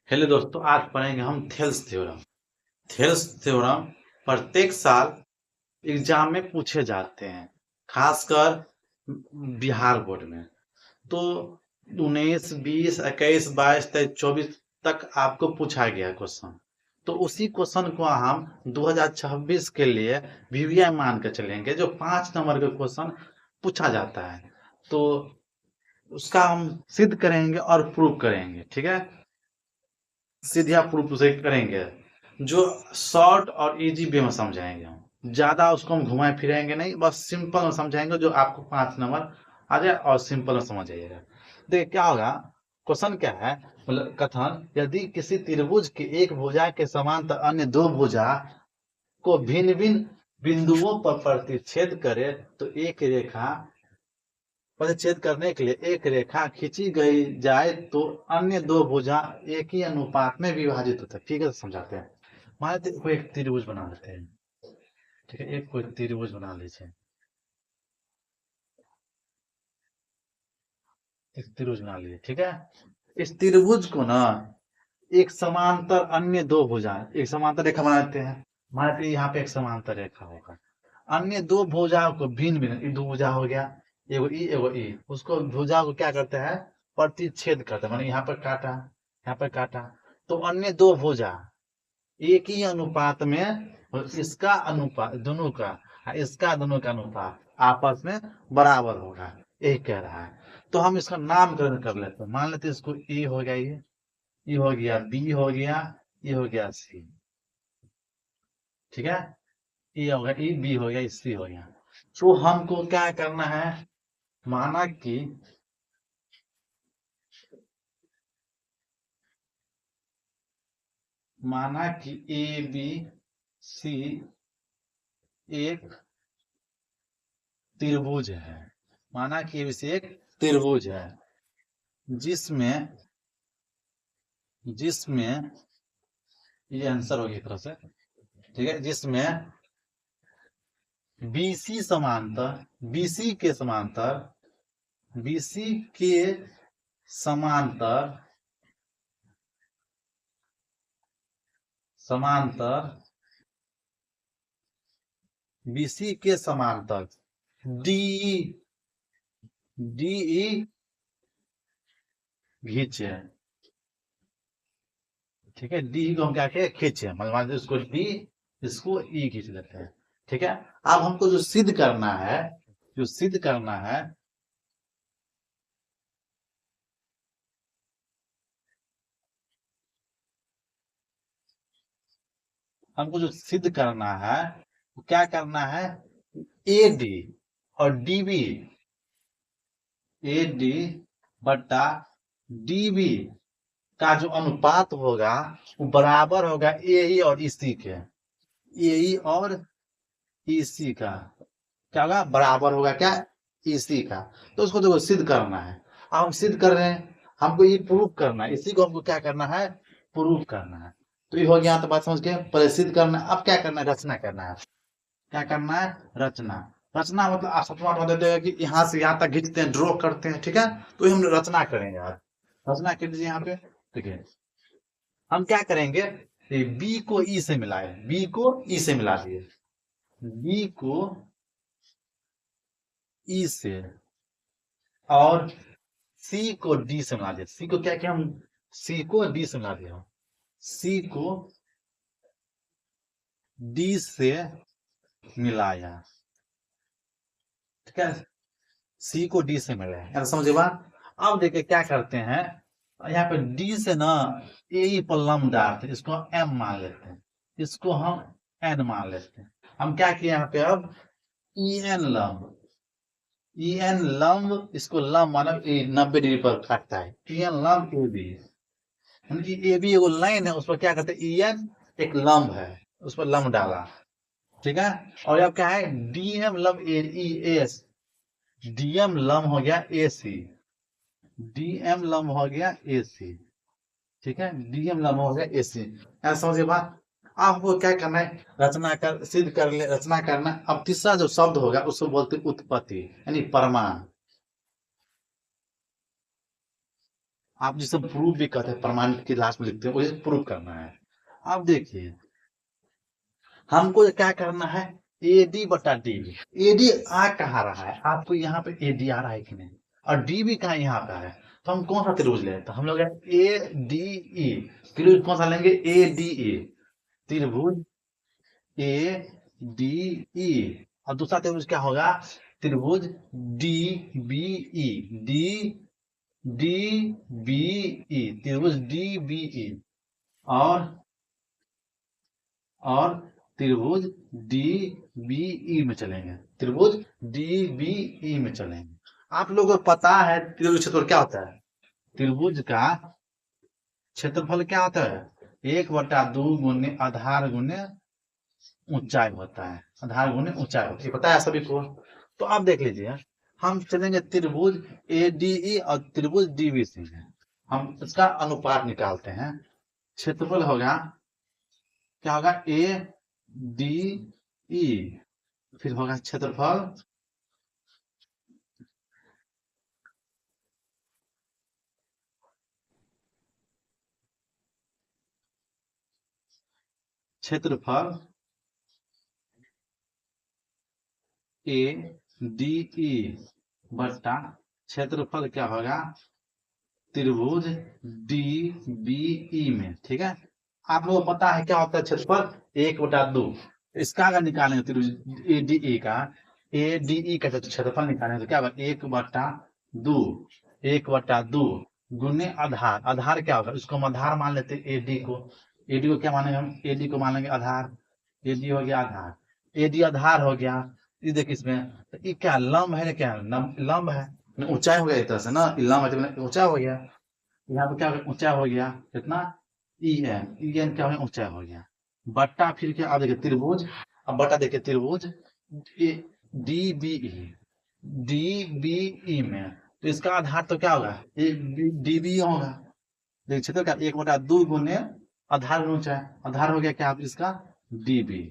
Hello दोस्तों, आज पढ़ेंगे हम थेल्स थ्योरम। थेल्स थ्योरम प्रत्येक साल एग्जाम में पूछे जाते हैं, खासकर बिहार बोर्ड में। तो 19, 20, 21, 22, 23, 24 तक आपको पूछा गया क्वेश्चन। तो उसी क्वेश्चन को हम 2026 के लिए वीवीआई मान के चलेंगे, जो 5 नंबर का क्वेश्चन पूछा जाता है। तो उसका हम सिद्ध करेंगे और प्रूव करेंगे, ठीक है। सीधा प्रूफ से करेंगे, जो शॉर्ट और इजी वे में समझाएंगे। हम ज्यादा उसको हम घुमाए फिराएंगे नहीं, बस सिंपल में समझाएंगे, जो आपको 5 नंबर आ जाए और सिंपल में समझ आइएगा। देखिए क्या होगा, क्वेश्चन क्या है, मतलब कथन, यदि किसी त्रिभुज के एक भुजा के समांतर अन्य दो भुजा को भिन्न भिन्न बिंदुओं पर प्रतिच्छेद करे तो एक रेखा परिच्छेद करने के लिए एक रेखा खींची गई जाए तो अन्य दो भुजा एक ही अनुपात में विभाजित होता है। ठीक है, समझाते हैं। मान लेते कोई एक त्रिभुज बना लेते हैं, ठीक है। एक कोई त्रिभुज बना लीजिए, एक त्रिभुज बना लीजिए, ठीक है। इस त्रिभुज को ना एक समांतर अन्य दो भुजा, एक समांतर रेखा बनाते हैं। मान लेते यहाँ पे एक समांतर रेखा होगा, अन्य दो भुजाओं को भिन्न भिन्न, ये दो भुजा हो गया, एगो ई एगो ई, उसको भुजा को क्या करते हैं, प्रतिच्छेद करते हैं। माने यहाँ पर काटा, यहाँ पर काटा, तो अन्य दो भुजा एक ही अनुपात में, और इसका अनुपात दोनों का, इसका दोनों का अनुपात आपस में बराबर होगा, यही कह रहा है। तो हम इसका नामकरण कर लेते हैं। मान लेते हैं इसको ए हो गया, ये हो गया, बी हो गया, ये हो गया सी, ठीक है। ए हो गया, ई बी हो गया, सी हो गया। तो हमको क्या करना है, माना कि ए बी सी एक त्रिभुज है। माना कि ए बी सी एक त्रिभुज है, जिसमें जिसमें ये आंसर होगी एक तरह से, ठीक है। जिसमें बीसी समांतर, बीसी के समांतर, बीसी के समांतर, समांतर, बीसी के समांतर डी, डी खींचे, ठीक है। डी को हम क्या किए, खींचे, मतलब इसको डी, इसको ई खींच लेते हैं, ठीक है। अब हमको जो सिद्ध करना है, जो सिद्ध करना है, हमको जो सिद्ध करना है वो क्या करना है, ए डी और डीबी, ए डी बट्टा डीबी का जो अनुपात होगा वो बराबर होगा ए ई और इसी के, ए ई और इसी का क्या होगा, बराबर होगा क्या, इसी का। तो उसको देखो सिद्ध करना है। अब हम सिद्ध कर रहे हैं, हमको ये प्रूव करना है, इसी को हमको क्या करना है, प्रूव करना है। तो ये हो गया, तो बात समझ के, पहले सिद्ध करना है, अब क्या करना है, रचना करना है। क्या करना है, रचना। रचना मतलब आप सपना बता देते हैं कि यहाँ से यहाँ तक खींचते हैं, ड्रॉ करते हैं, ठीक है। तो ये हम रचना करेंगे आज। रचना कर दीजिए यहाँ पे, ठीक है। हम क्या करेंगे, बी को ई से मिलाए, बी को ई से मिला दिए, बी को ई से, और सी को डी से मिला दिया। सी को क्या किया हम, सी को डी से मिला दिया, सी को डी से मिलाया, ठीक है। सी को डी से मिलाया, समझे बात। अब देखिए क्या करते हैं, यहाँ पे डी से ना ए पर लम डालते हैं, इसको एम मान लेते हैं, इसको हम एन मान लेते हैं। हम क्या किए यहाँ पे, अब ई एन लम, ई एन लम, इसको लम माना 90 डिग्री पर काटता है, ई एन लम ए बी, ए बी एगो लाइन है, उस पर क्या करते हैं, ई एन एक लंब है, उस पर लंब डाला, ठीक है। और अब क्या है, डीएम लंब ए ई एस, डीएम लंब हो गया ए सी, डीएम लंब हो गया ए सी, ठीक है। डीएम लंब हो गया ए सी, ऐसा समझिए बात। अब हमको क्या करना है, रचना कर, सिद्ध कर ले, रचना करना। अब तीसरा जो शब्द होगा उसको बोलते हैं उत्पत्ति, यानी प्रमाण। आप जिसे प्रूफ भी कहते हैं, प्रमाण की लास्ट में लिखते हैं, वही प्रूफ करना है। अब देखिए हमको क्या करना है, AD बटा DB। AD आ कहाँ रहा है, आपको यहाँ पे AD आ रहा है कि नहीं, और DB कहाँ यहाँ पे है, तो हम कौन सा त्रिभुज लें, तो हम लोग ADE त्रिभुज कौन सा लेंगे, ADE त्रिभुज ADE। और दूसरा त्रिभुज क्या होगा, त्रिभुज DBE DBE त्रिभुज DBE। और और त्रिभुज DBE में चलेंगे, त्रिभुज DBE में चलेंगे। आप लोगों को पता है त्रिभुज क्षेत्रफल क्या होता है, त्रिभुज का क्षेत्रफल क्या होता है, 1/2 गुने आधार गुने ऊंचाई होता है, आधार गुने ऊंचाई होती है, पता है सभी को। तो आप देख लीजिए, हम चलेंगे त्रिभुज ADE और त्रिभुज DBC में, हम इसका अनुपात निकालते हैं। क्षेत्रफल होगा, क्या होगा, ADE, फिर होगा क्षेत्रफल क्षेत्रफल ADE बटा क्षेत्रफल क्या होगा, त्रिभुज DBE में। ठीक है, आप लोगों को पता है क्या होता है क्षेत्रफल, 1/2। इसका अगर निकालेंगे त्रिभुज ADE का, ADE का क्षेत्रफल निकालेंगे तो क्या होगा, 1/2 गुने आधार, आधार क्या होगा, इसको हम आधार मान लेते हैं, AD को क्या मानेंगे हम, AD को मान लेंगे आधार, AD हो गया आधार, AD आधार हो गया। ये देखिए इसमें तो ये क्या लंब है ना, क्या लंब है, ऊंचाई हो गया एक तरह से ना, लंब है तो ऊंचा हो गया, यहाँ पे क्या हो गया, ऊंचा हो गया कितना, EN क्या हो गया, ऊंचा हो गया, बट्टा फिर क्या, आप देखिए त्रिभुज, अब बट्टा देखिए त्रिभुज DBE में, तो इसका आधार तो क्या होगा, DBE होगा। देखिए क्षेत्र का 1/2 गुने आधार गुने ऊंचाई, आधार हो गया क्या आप इसका DB।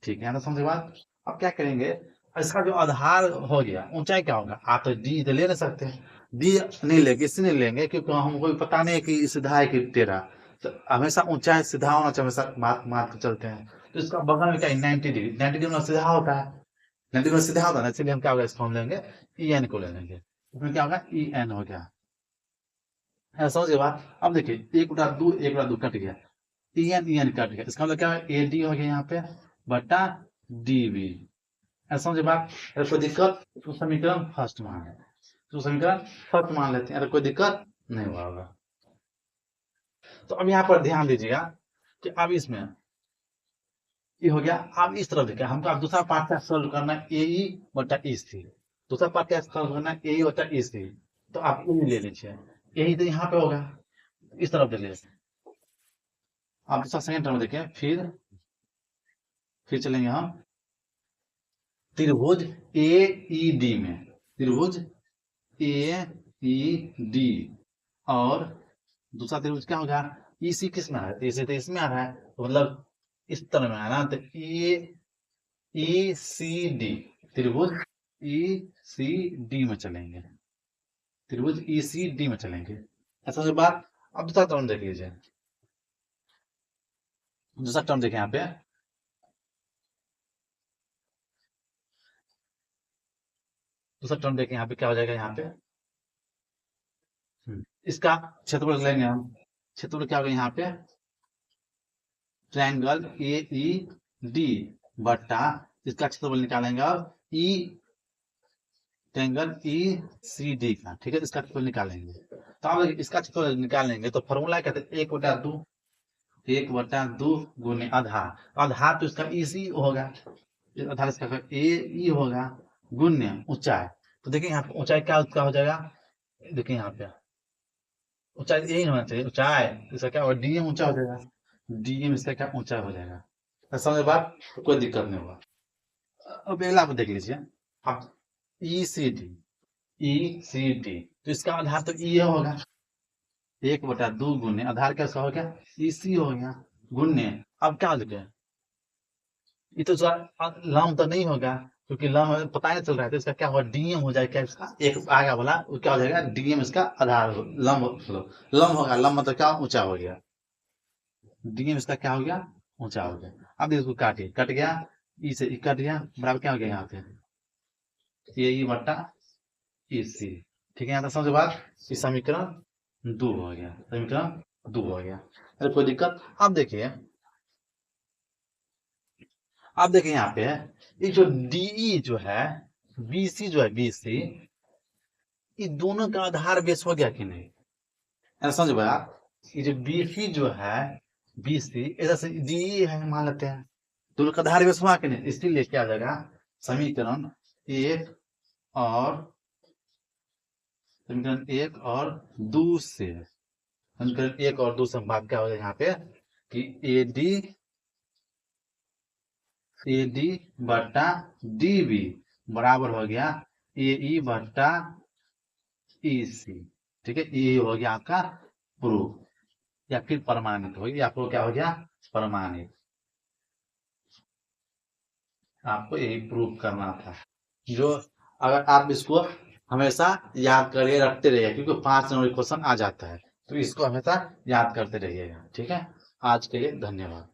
ठीक है ना, समझे बात। अब क्या करेंगे, इसका जो आधार हो गया, ऊंचाई क्या होगा, आप तो डी तो ले नहीं सकते, डी नहीं लेंगे, इसलिए नहीं लेंगे क्योंकि हमको पता नहीं है कि सीधा है कि टेढ़ा, तो हमेशा ऊंचाई सीधा होना चाहिए, हमेशा मार्क चलते हैं। तो इसका बगल में क्या है, 90 डिग्री, 90 डिग्री में सीधा होता है, 90 में सीधा होता है ना, इसलिए हम क्या होगा, इसको हम लेंगे EN को ले लेंगे, इसमें क्या होगा, EN हो गया। समझ गए बात। अब देखिए 1/2 कट गया, EN कट गया, इसका मतलब क्या है, AD हो गया यहाँ पे बटा DB। ऐसा समझे बात। अगर कोई दिक्कत तो समीकरण फर्स्ट मान है, तो समीकरण फर्स्ट मान लेते हैं, अगर कोई दिक्कत नहीं हुआ होगा। तो अब यहाँ पर ध्यान दीजिएगा कि अब इसमें ये हो गया, अब इस तरफ देखिए, हमको अब दूसरा पार्ट क्या सॉल्व करना है, AE बटा EC। दूसरा पार्ट क्या सॉल्व करना है, AE बटा EC। तो आप ये ले लीजिए, यही तो यहाँ पे होगा, इस तरफ देख लीजिए। आप दूसरा सेकंड टर्म देखिए, फिर चलेंगे हम त्रिभुज AED में, त्रिभुज AED, और दूसरा त्रिभुज क्या होगा, EC किस में आ रहा है, EC तो इसमें आ रहा है, तो मतलब इस तरह में आ रहा है, तो ECD त्रिभुज ECD में चलेंगे, त्रिभुज ECD में चलेंगे। ऐसा जो बात। अब दूसरा टर्म देख लीजिए, दूसरा टर्म देखें यहाँ पे, दूसरा टर्म देखें यहाँ पे क्या हो जाएगा, यहाँ पे इसका क्षेत्रफल लेंगे हम, क्षेत्रफल क्या होगा यहाँ पे, ट्रायंगल AED बटा इसका क्षेत्रफल निकालेंगे और ट्रायंगल ECD का, ठीक है, इसका क्षेत्रफल निकालेंगे। तो अब इसका क्षेत्रफल निकालेंगे तो फॉर्मूला कहते हैं 1/2 गुने आधार, आधार तो इसका EC होगा, आधार इसका AE होगा, गुने ऊंचाई। तो देखिए यहाँ पे ऊंचाई क्या उसका हो जाएगा, देखिए यहाँ पे ऊंचाई यही होना चाहिए, ऊंचाई इसका क्या होगा, DM ऊंचा हो जाएगा, DM इसका क्या ऊंचा हो जाएगा। समझ बात, तो कोई दिक्कत नहीं होगा। अब अगला आप देख लीजिए, आप ECD तो इसका आधार तो E होगा, 1/2 गुने आधार कैसा हो गया, EC हो गया, गुने अब क्या हो गया, ये तो लंब तो नहीं होगा, क्योंकि लंब पता नहीं चल रहा है तो इसका क्या होगा, डीएम हो जाएगा, क्या इसका एक आगे बोला वो क्या हो जाएगा, डीएम इसका आधार लंब, लंब होगा, लंब मतलब क्या ऊंचा हो गया, डीएम इसका क्या हो गया, ऊंचा हो गया। अब इसको काटिए, कट गया, ई से ई कट गया, बराबर क्या हो गया यहाँ पे, ये ई बट्टा ई सी। ठीक है, यहाँ तक समझ बात। इस समीकरण 2 हो गया, समीकरण 2 हो गया। अरे कोई दिक्कत। अब देखिए यहाँ पे ये जो डीई जो है, बीसी जो है, बीसी, ये दोनों का आधार बेस हो गया कि नहीं, ऐसा समझ भाई आप। ये जो बीसी जो है, बीसी इधर से डीई है मान लेते हैं, दोनों का आधार बेस हुआ कि नहीं, इसीलिए क्या आ जाएगा, समीकरण एक और समीकरण 1 और 2 से, समीकरण 1 और 2 से बात क्या हो जाएगा यहाँ पे कि एडी बट्टा डीबी बराबर हो गया एई बट्टा ईसी। ठीक है, ये हो गया आपका प्रूफ या फिर प्रमाणित हो गया, आपको क्या हो गया, प्रमाणित। आपको यही प्रूफ करना था। जो अगर आप इसको हमेशा याद करिए, रखते रहिए, क्योंकि 5 नंबर क्वेश्चन आ जाता है, तो इसको हमेशा याद करते रहिएगा। ठीक है, आज के लिए धन्यवाद।